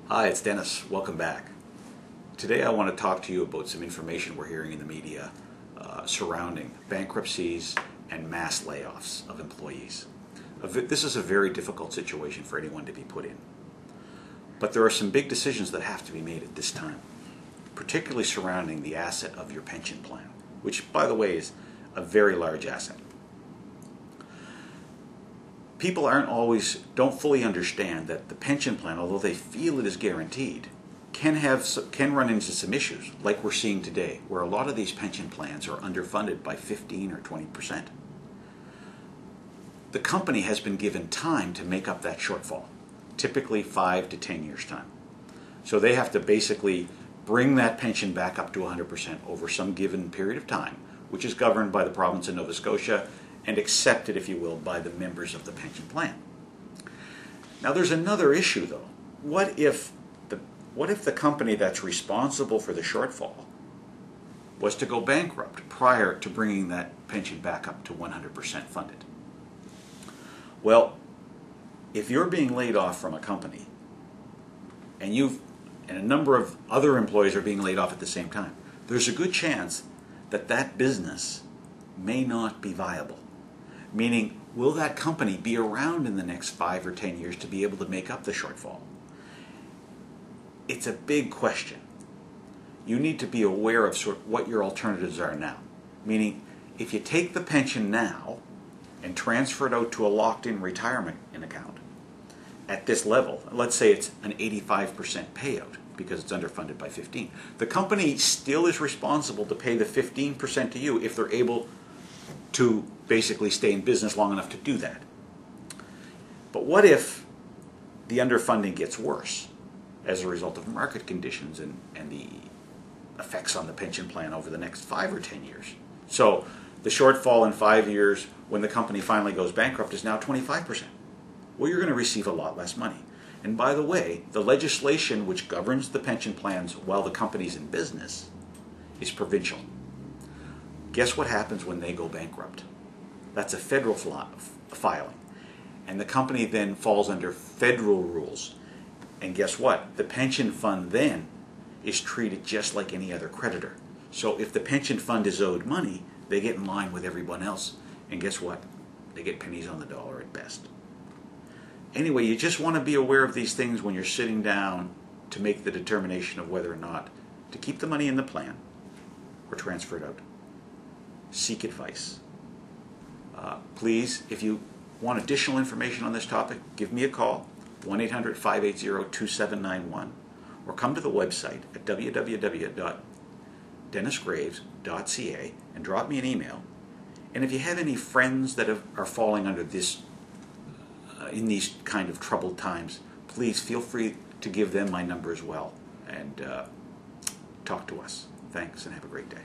Hi, it's Dennis. Welcome back. Today I want to talk to you about some information we're hearing in the media surrounding bankruptcies and mass layoffs of employees. This is a very difficult situation for anyone to be put in. But there are some big decisions that have to be made at this time, particularly surrounding the asset of your pension plan, which, by the way, is a very large asset. People don't fully understand that the pension plan, although they feel it is guaranteed, can run into some issues, like we're seeing today, where a lot of these pension plans are underfunded by 15 or 20%. The company has been given time to make up that shortfall, typically 5 to 10 years' time. So they have to basically bring that pension back up to 100% over some given period of time, which is governed by the province of Nova Scotia and accepted, if you will, by the members of the pension plan. Now there's another issue though. What if the company that's responsible for the shortfall was to go bankrupt prior to bringing that pension back up to 100% funded? Well, if you're being laid off from a company and a number of other employees are being laid off at the same time, there's a good chance that that business may not be viable. Meaning, will that company be around in the next 5 or 10 years to be able to make up the shortfall? It's a big question. You need to be aware of what your alternatives are now. Meaning, if you take the pension now and transfer it out to a locked-in retirement account at this level, let's say it's an 85% payout because it's underfunded by 15, the company still is responsible to pay the 15% to you if they're able to basically stay in business long enough to do that. But what if the underfunding gets worse as a result of market conditions and the effects on the pension plan over the next 5 or 10 years? So the shortfall in 5 years when the company finally goes bankrupt is now 25%. Well, you're going to receive a lot less money. And by the way, the legislation which governs the pension plans while the company's in business is provincial. Guess what happens when they go bankrupt? That's a federal filing. And the company then falls under federal rules. And guess what? The pension fund then is treated just like any other creditor. So if the pension fund is owed money, they get in line with everyone else. And guess what? They get pennies on the dollar at best. Anyway, you just want to be aware of these things when you're sitting down to make the determination of whether or not to keep the money in the plan or transfer it out. Seek advice. Please, if you want additional information on this topic, give me a call, 1-800-580-2791, or come to the website at www.dennisgraves.ca and drop me an email. And if you have any friends that are falling under this, in these kind of troubled times, please feel free to give them my number as well and talk to us. Thanks and have a great day.